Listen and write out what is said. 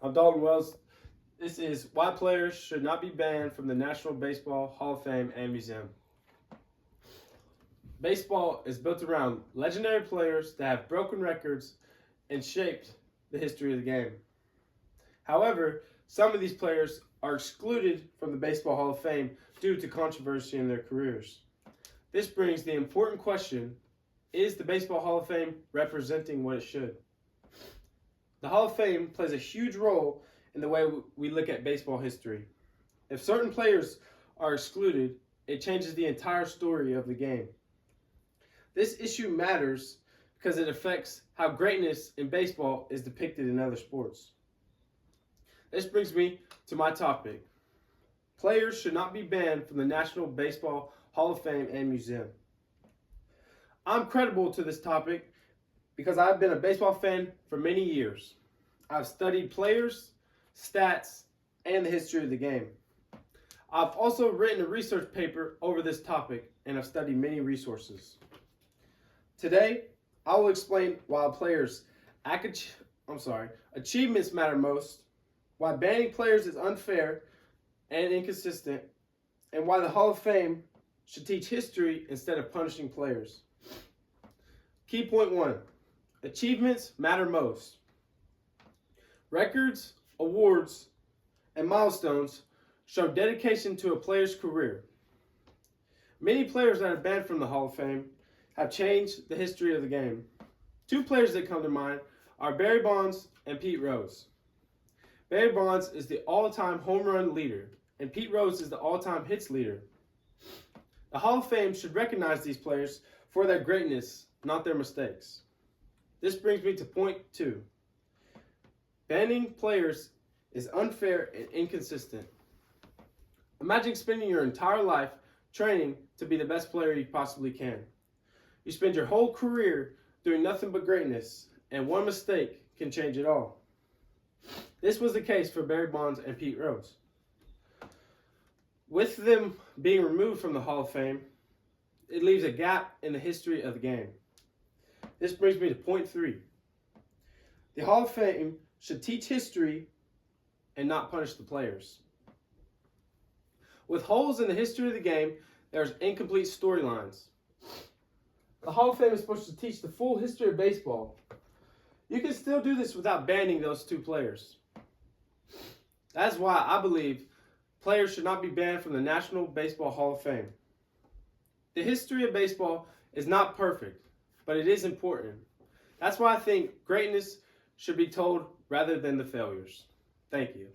I'm Dalton Wells. This is why players should not be banned from the National Baseball Hall of Fame and Museum. Baseball is built around legendary players that have broken records and shaped the history of the game. However, some of these players are excluded from the Baseball Hall of Fame due to controversy in their careers. This brings the important question, is the Baseball Hall of Fame representing what it should? The Hall of Fame plays a huge role in the way we look at baseball history. If certain players are excluded, it changes the entire story of the game. This issue matters because it affects how greatness in baseball is depicted in other sports. This brings me to my topic. Players should not be banned from the National Baseball Hall of Fame and Museum. I'm credible to this topic because I've been a baseball fan for many years. I've studied players, stats, and the history of the game. I've also written a research paper over this topic, and I've studied many resources. Today, I will explain why players' achievements matter most, why banning players is unfair and inconsistent, and why the Hall of Fame should teach history instead of punishing players. Key point 1. Achievements matter most. Records, awards, and milestones show dedication to a player's career. Many players that are banned from the Hall of Fame have changed the history of the game. Two players that come to mind are Barry Bonds and Pete Rose. Barry Bonds is the all-time home run leader, and Pete Rose is the all-time hits leader. The Hall of Fame should recognize these players for their greatness, not their mistakes. This brings me to point 2. Banning players is unfair and inconsistent. Imagine spending your entire life training to be the best player you possibly can. You spend your whole career doing nothing but greatness, and one mistake can change it all. This was the case for Barry Bonds and Pete Rose. With them being removed from the Hall of Fame, it leaves a gap in the history of the game. This brings me to point 3. The Hall of Fame should teach history and not punish the players. With holes in the history of the game, there's incomplete storylines. The Hall of Fame is supposed to teach the full history of baseball. You can still do this without banning those two players. That's why I believe players should not be banned from the National Baseball Hall of Fame. The history of baseball is not perfect, but it is important. That's why I think greatness should be told rather than the failures. Thank you.